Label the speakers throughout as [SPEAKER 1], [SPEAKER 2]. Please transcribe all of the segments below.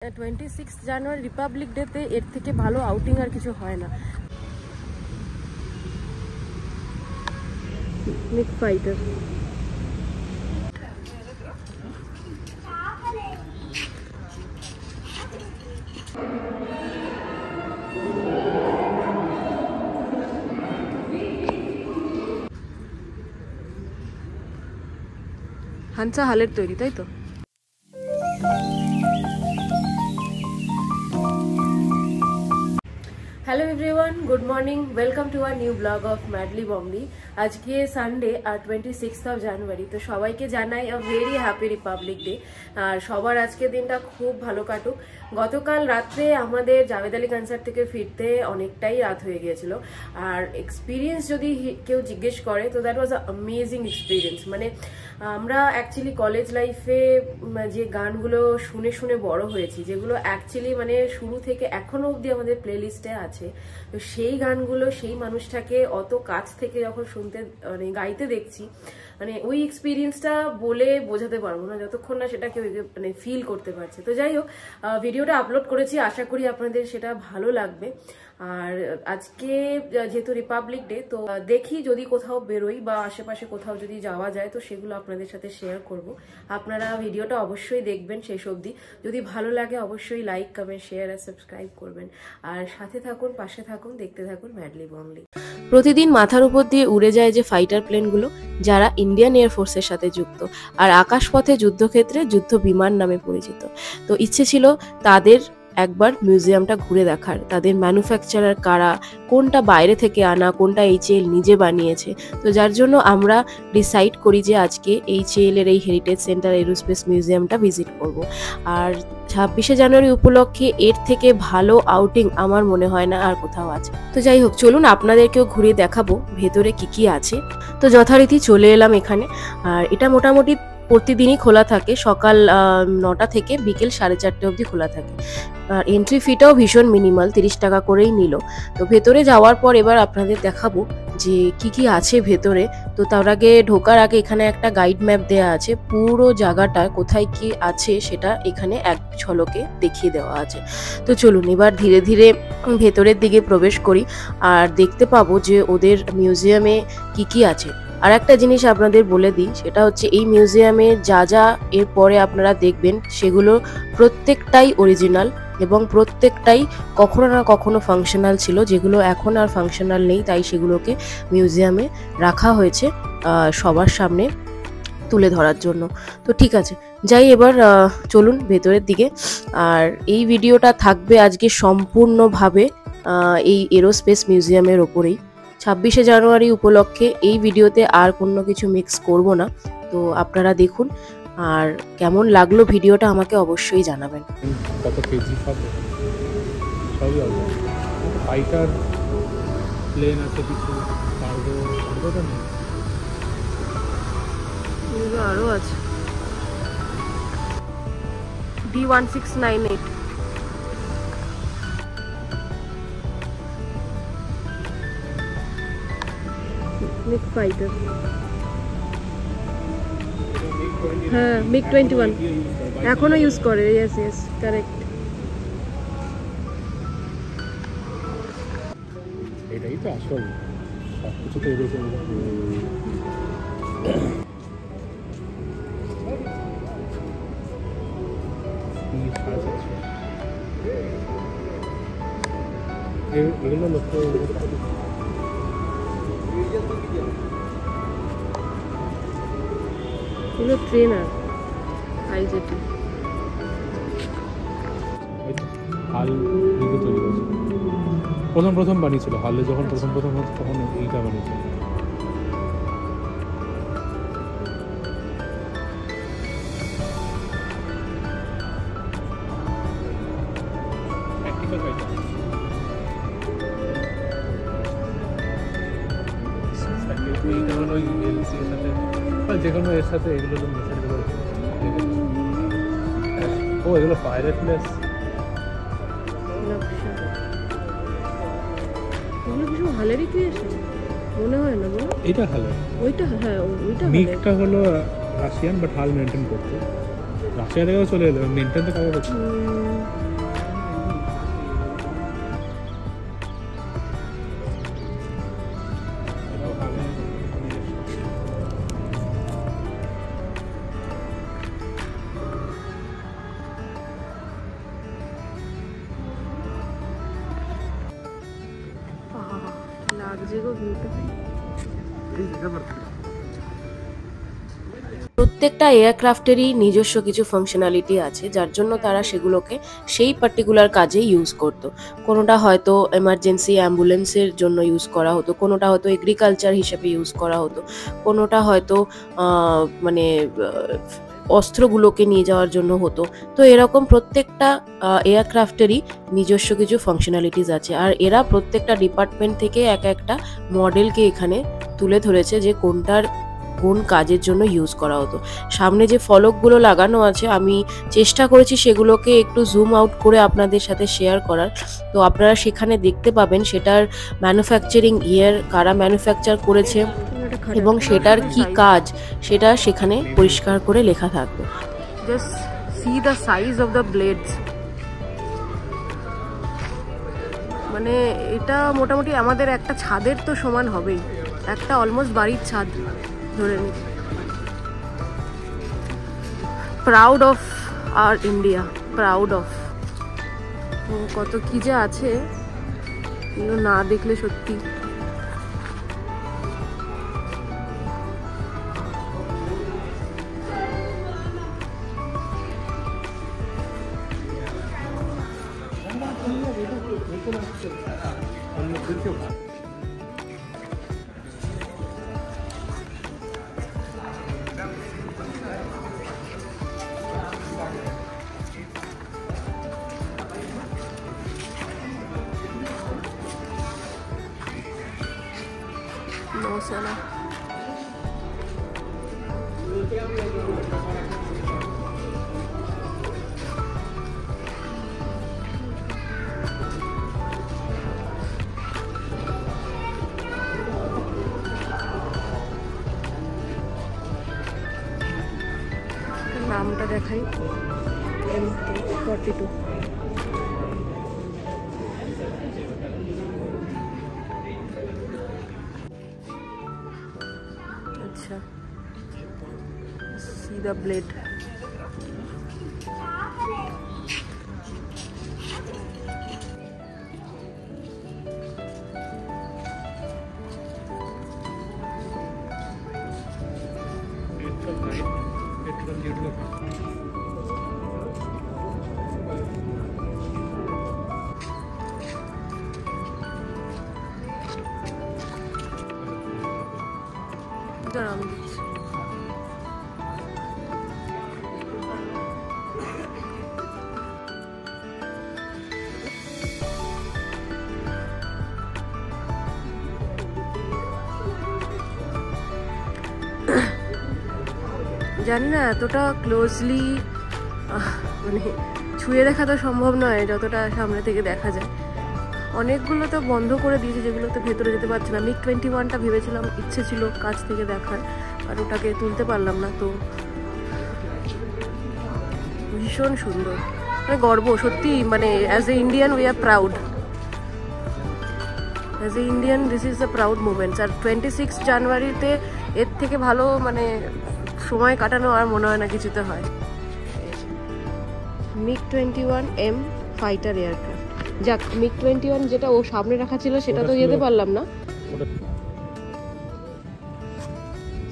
[SPEAKER 1] 26 জানুয়ারি Republic ডেতে এর থেকে ভালো আউটিং আর কিছু হয় না। মিক ফাইটার হানসা হালের তৈরি, তাই তো? Hello everyone, good morning, welcome to our new blog of madly Bongly. আজকে সানডে আর 26 জানুয়ারি, তো সবাইকে জানাই a very happy Republic Day. আর সবার আজকের দিনটা খুব ভালো কাটুক। গতকাল রাত্রে আমাদের জাভেদ আলী কনসার্ট থেকে ফিরতে অনেকটাই রাত হয়ে গিয়েছিল। আর এক্সপিরিয়েন্স যদি কেউ জিজ্ঞেস করে তো that was a amazing experience. মানে আমরা অ্যাকচুয়ালি কলেজ লাইফে যে গানগুলো শুনে শুনে বড় হয়েছি, যেগুলো অ্যাকচুয়ালি মানে শুরু থেকে এখনো অবধি আমাদের প্লে লিস্টে আছে, তো সেই গানগুলো সেই মানুষটাকে অত কাছ থেকে যখন শুনতে মানে গাইতে দেখছি, মানে ওই এক্সপিরিয়েন্সটা বলে বোঝাতে পারবো না যতক্ষণ না সেটা কেউ মানে ফিল করতে পারছে। তো যাই হোক, ভিডিওটা আপলোড করেছি, আশা করি আপনাদের সেটা ভালো লাগবে। আর আজকে যেহেতু রিপাবলিক ডে, তো দেখি যদি কোথাও বেরোই বা আশেপাশে কোথাও যদি যাওয়া যায় তো সেগুলো আপনাদের সাথে শেয়ার করব। আপনারা ভিডিওটা অবশ্যই দেখবেন শেষ অবধি। যদি ভালো লাগে অবশ্যই লাইক, কমেন্ট, শেয়ার আর সাবস্ক্রাইব করবেন। আর সাথে থাকুন, পাশে থাকুন, দেখতে থাকুন ম্যাডলি বংলি। প্রতিদিন মাথার উপর দিয়ে উড়ে যায় যে ফাইটার প্লেনগুলো, যারা ইন্ডিয়ান এয়ারফোর্সের সাথে যুক্ত আর আকাশপথে যুদ্ধক্ষেত্রে যুদ্ধ বিমান নামে পরিচিত। তো ইচ্ছে ছিল তাদের একবার মিউজিয়ামটা ঘুরে দেখার, তাদের ম্যানুফ্যাকচারার কারা, কোনটা বাইরে থেকে আনা, কোনটা এইচএএল নিজে বানিয়েছে। তো যার জন্য আমরা ডিসাইড করি যে আজকে এইচএএল এর এই হেরিটেজ সেন্টার এরোস্পেস মিউজিয়ামটা ভিজিট করব। আর 26শে জানুয়ারি উপলক্ষে এর থেকে ভালো আউটিং আমার মনে হয় না আর কোথাও আছে। তো যাই হোক, চলুন আপনাদেরকেও ঘুরিয়ে দেখাবো ভেতরে কি কি আছে। তো যথারীতি চলে এলাম এখানে। আর এটা মোটামুটি প্রতিদিনই খোলা থাকে, সকাল 9টা থেকে বিকেল 4:30 অবধি খোলা থাকে। আর এন্ট্রি ফিটাও ভীষণ মিনিমাল, 30 টাকা করেই নিল। তো ভেতরে যাওয়ার পর এবার আপনাদের দেখাবো যে কি কি আছে ভেতরে। তো তার আগে ঢোকার আগে এখানে একটা গাইড ম্যাপ দেওয়া আছে, পুরো জায়গাটা কোথায় কি আছে সেটা এখানে এক ঝলকে দেখিয়ে দেওয়া আছে। তো চলুন এবার ধীরে ধীরে ভেতরের দিকে প্রবেশ করি আর দেখতে পাবো যে ওদের মিউজিয়ামে কি কি আছে। আর একটা জিনিস আপনাদের বলে দিই, সেটা হচ্ছে এই মিউজিয়ামে যা যা এর পরে আপনারা দেখবেন সেগুলো প্রত্যেকটাই অরিজিনাল এবং প্রত্যেকটাই কখনো না কখনো ফাংশনাল ছিল, যেগুলো এখন আর ফাংশনাল নেই, তাই সেগুলোকে মিউজিয়ামে রাখা হয়েছে সবার সামনে তুলে ধরার জন্য। তো ঠিক আছে, যাই এবার, চলুন ভেতরের দিকে। আর এই ভিডিওটা থাকবে আজকে সম্পূর্ণভাবে এই এরোস্পেস মিউজিয়ামের ওপরেই। 26শে জানুয়ারি উপলক্ষে এই ভিডিওতে আর কোনো কিছু মিক্স করব না। তো আপনারা দেখুন, আর কেমন লাগলো ভিডিওটা আমাকে অবশ্যই জানাবেন।
[SPEAKER 2] কত কেজি হবে সবই হবে। ফাইটার প্লেন আছে, কিছু কার্গো তো নেই,
[SPEAKER 1] এগুলো আরও আছে। D1698 মিক ফাইটার, হ্যাঁ মিক 21 এখনো ইউজ করে। Yes yes, correct.
[SPEAKER 2] এটাই তো আসল, সব কিছু তো এরকম। এগুলো লক্ষ্য
[SPEAKER 1] এগুলো ট্রেনার আইজেটি
[SPEAKER 2] হাল নিজে তৈরি করেছে, প্রথম বানিয়েছিল হালে, যখন প্রথম হচ্ছে তখন এইটা বানিয়েছিল। যে কোনো এর সাথে এগুলো ও এগুলো পাইরেটলেস,
[SPEAKER 1] এগুলো কিছু হালেরই ক্রিয়েশন মনে হয় না বলো?
[SPEAKER 2] এটা হালের,
[SPEAKER 1] ওইটা হ্যাঁ ওইটা
[SPEAKER 2] মিকটা হলো রাশিয়ান, বাট হাল মেনটেন করতে রাশিয়া থেকেও চলে এলো, মেনটেন তো কবে করছে।
[SPEAKER 1] লাগছে গো ভিউটা। প্রত্যেকটা এয়ারক্রাফটেরই নিজস্ব কিছু ফাংশনালিটি আছে, যার জন্য তারা সেগুলোকে সেই পার্টিকুলার কাজে ইউজ করতো। কোনোটা হয়তো এমার্জেন্সি অ্যাম্বুলেন্সের জন্য ইউজ করা হতো, কোনোটা হয়তো এগ্রিকালচার হিসেবে ইউজ করা হতো, কোনোটা হয়তো মানে অস্ত্রগুলোকে নিয়ে যাওয়ার জন্য হতো। তো এরকম প্রত্যেকটা এয়ারক্রাফটেরই নিজস্ব কিছু ফাংশনালিটিস আছে, আর এরা প্রত্যেকটা ডিপার্টমেন্ট থেকে একটা মডেলকে এখানে তুলে ধরেছে যে কোনটার কোন কাজের জন্য ইউজ করা হতো। সামনে যে ফলকগুলো লাগানো আছে আমি চেষ্টা করেছি সেগুলোকে একটু জুম আউট করে আপনাদের সাথে শেয়ার করার। তো আপনারা সেখানে দেখতে পাবেন সেটার ম্যানুফ্যাকচারিং ইয়ার, কারা ম্যানুফ্যাকচার করেছে এবং সেটার কি কাজ সেটা সেখানে পরিষ্কার করে লেখা থাকবে। Just see the size of the blades. মানে এটা মোটামুটি আমাদের একটা ছাদের তো সমান হবেই, একটা অলমোস্ট বাড়ির ছাদ ধরে নি। Proud of our India, proud of. কত কি যে আছে না দেখলে সত্যি। নৌসেনা নামটা দেখাই, M42। আচ্ছা, see the blade। দাঁড়ান দিচ্ছি। জানি না এতটা ক্লোজলি মানে ছুঁয়ে দেখা তো সম্ভব নয় যতটা সামনে থেকে দেখা যায়। অনেকগুলো তো বন্ধ করে দিয়েছে, যেগুলো তো ভেতরে যেতে পারছে না। MiG-21টা ভেবেছিলাম, ইচ্ছে ছিল কাছ থেকে দেখার, আর ওটাকে তুলতে পারলাম না। তো ভীষণ সুন্দর, মানে গর্ব সত্যি। মানে as a Indian we are proud, as a Indian this is the proud movements. আর 26 জানুয়ারিতে এর থেকে ভালো মানে সময় কাটানো আর মনে হয় না কিছুতে হয়। MiG-21M fighter aircraft. যাক, MiG-21 যেটা ও সামনে রাখা ছিল সেটা তো যেতে পারলাম না।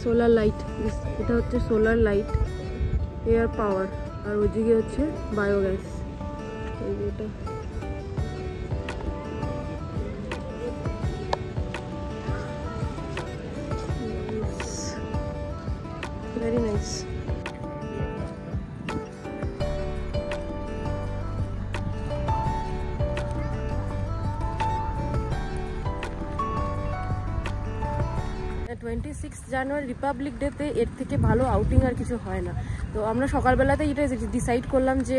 [SPEAKER 1] সোলার লাইট, এটা হচ্ছে সোলার লাইট, এয়ার পাওয়ার, আর ওইদিকে হচ্ছে বায়োগ্যাস। এইটা very nice। জানুয়ারি রিপাবলিক ডেতে এর থেকে ভালো আউটিং আর কিছু হয় না। তো আমরা সকালবেলাতে এটা ডিসাইড করলাম যে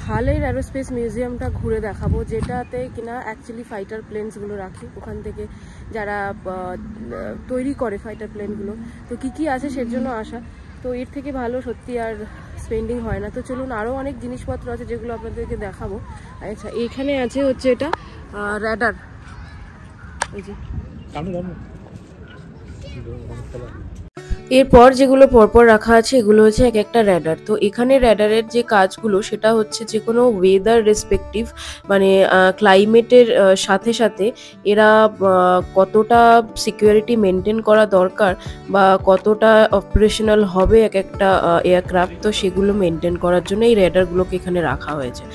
[SPEAKER 1] হালের অ্যারোস্পেস মিউজিয়ামটা ঘুরে দেখাবো, যেটাতে কিনা অ্যাকচুয়ালি ফাইটার প্লেনসগুলো রাখে, ওখান থেকে যারা তৈরি করে ফাইটার প্লেনগুলো। তো কী আছে সের জন্য আসা। তো এর থেকে ভালো সত্যি আর স্পেন্ডিং হয় না। তো চলুন, আরও অনেক জিনিসপত্র আছে যেগুলো আপনাদেরকে দেখাবো। আচ্ছা, এইখানে আছে হচ্ছে এটা র্যাডার, এই যে। এরপর যেগুলো পরপর রাখা আছে এগুলো হচ্ছে এক একটা র্যাডার। তো এখানে র্যাডারের যে কাজগুলো সেটা হচ্ছে যে কোনো ওয়েদার রেসপেক্টিভ, মানে ক্লাইমেটের সাথে সাথে এরা কতটা সিকিউরিটি মেনটেন করা দরকার বা কতটা অপারেশনাল হবে এক একটা এয়ারক্রাফট, তো সেগুলো মেনটেন করার জন্য এই র্যাডারগুলোকে এখানে রাখা হয়েছে।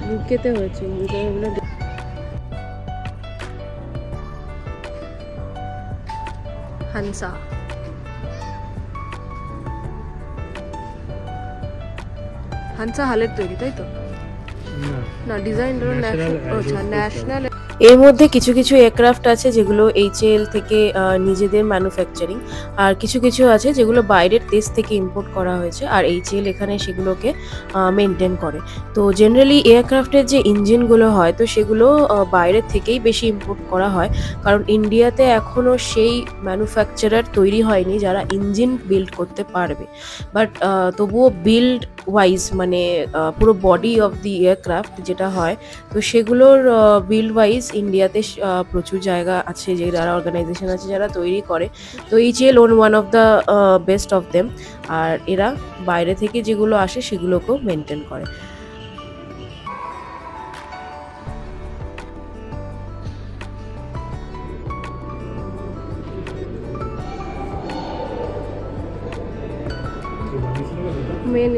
[SPEAKER 1] লুকেতে হয়েছে হানসা। হানসা হালের তৈরি, তাই তো? না, ডিজাইন ন্যাশনাল। এর মধ্যে কিছু কিছু এয়ারক্রাফট আছে যেগুলো এইচএএল থেকে নিজেদের ম্যানুফ্যাকচারিং, আর কিছু কিছু আছে যেগুলো বাইরের দেশ থেকে ইম্পোর্ট করা হয়েছে, আর এইচএএল এখানে সেগুলোকে মেনটেন করে। তো জেনারেলি এয়ারক্রাফটের যে ইঞ্জিনগুলো হয় তো সেগুলো বাইরের থেকেই বেশি ইম্পোর্ট করা হয়, কারণ ইন্ডিয়াতে এখনও সেই ম্যানুফ্যাকচারার তৈরি হয়নি যারা ইঞ্জিন বিল্ড করতে পারবে। বাট তবুও বিল্ড ওয়াইজ, মানে পুরো বডি অফ দি এয়ারক্রাফট যেটা হয়, তো সেগুলোর বিল্ড ওয়াইজ ইন্ডিয়াতে প্রচুর জায়গা আছে, যে যারা অর্গানাইজেশন আছে যারা তৈরি করে। তো HAL one of the best of them, আর এরা বাইরে থেকে যেগুলো আসে সেগুলোকেও মেনটেন করে। মেন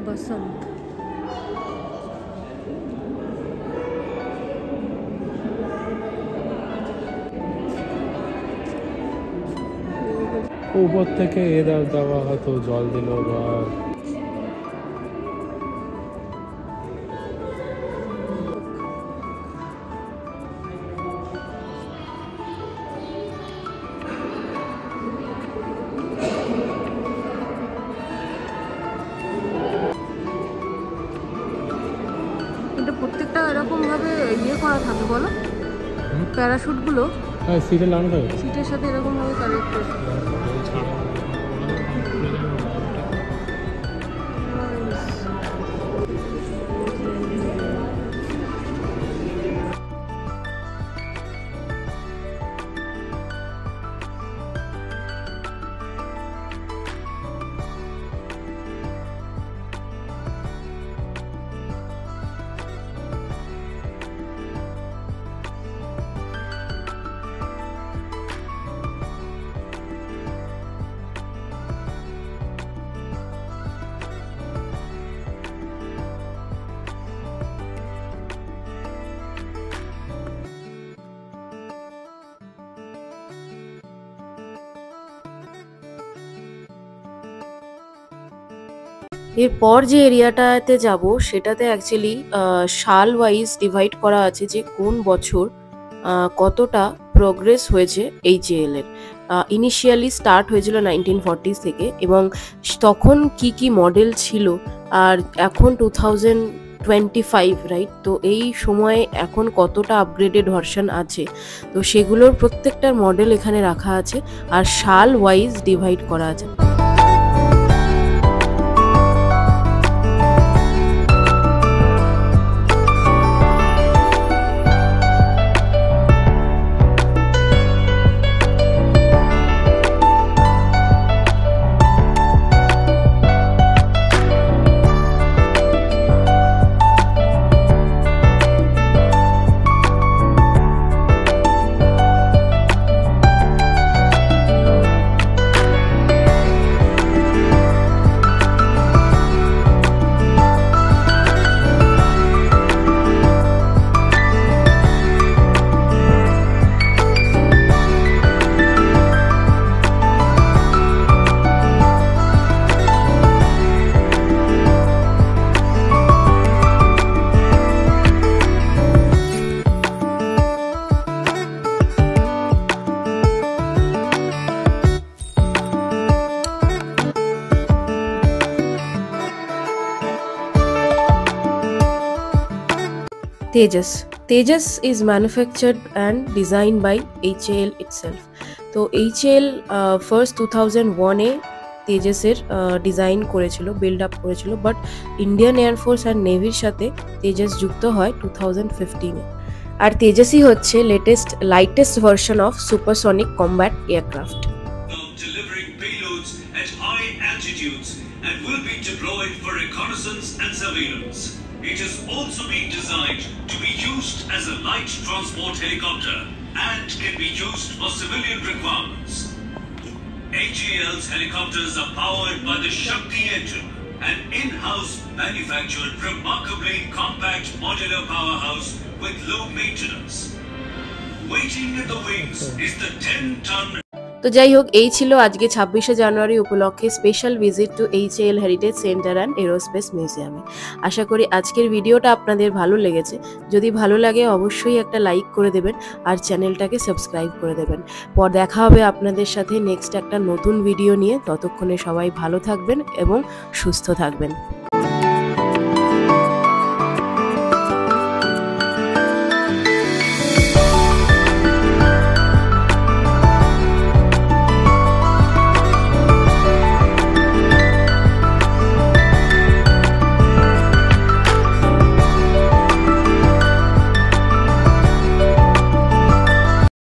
[SPEAKER 1] बसंत।
[SPEAKER 2] উপর থেকে দেওয়া হয়তো জল দিল বা
[SPEAKER 1] প্রত্যেকটা এরকম ভাবে ইয়ে করা থাকে, বলো প্যারাশুট গুলো
[SPEAKER 2] সিটে লাগানো থাকে,
[SPEAKER 1] সিটের সাথে এরকম ভাবে কানেক্ট করে। এরপর যে এরিয়াটাতে যাব সেটাতে অ্যাকচুয়ালি সাল ওয়াইজ ডিভাইড করা আছে, যে কোন বছর কতটা প্রোগ্রেস হয়েছে এইচএএল এর। ইনিশিয়ালি স্টার্ট হয়েছিল 1940s থেকে, এবং তখন কি কি মডেল ছিল, আর এখন 2025, রাইট? তো এই সময়ে এখন কতটা আপগ্রেডেড ভার্সন আছে, তো সেগুলোর প্রত্যেকটার মডেল এখানে রাখা আছে, আর সাল ওয়াইজ ডিভাইড করা আছে। Tejas. Tejas is manufactured and designed by HAL itself. তো HAL ফার্স্ট 2001-এ তেজাসের ডিজাইন করেছিল, বিল্ড আপ করেছিল, বাট ইন্ডিয়ান এয়ারফোর্স আর নেভির সাথে তেজাস যুক্ত হয় 2015-এ। আর তেজাসই হচ্ছে lightest version of supersonic combat aircraft.
[SPEAKER 3] Delivering payloads at high altitudes and will be deployed for reconnaissance and surveillance. It is also being designed to be used as a light transport helicopter and can be used for civilian requirements. HAL's helicopters are powered by the Shakti engine, an in-house manufactured remarkably compact modular powerhouse with low maintenance. Waiting at the wings is the 10-ton.
[SPEAKER 1] তো যাই হোক, এই ছিল আজকে 26শে জানুয়ারি উপলক্ষে special visit to HAL heritage centre and aerospace মিউজিয়ামে। আশা করি আজকের ভিডিওটা আপনাদের ভালো লেগেছে। যদি ভালো লাগে অবশ্যই একটা লাইক করে দেবেন আর চ্যানেলটাকে সাবস্ক্রাইব করে দেবেন। পর দেখা হবে আপনাদের সাথে নেক্সট একটা নতুন ভিডিও নিয়ে। ততক্ষণে সবাই ভালো থাকবেন এবং সুস্থ থাকবেন।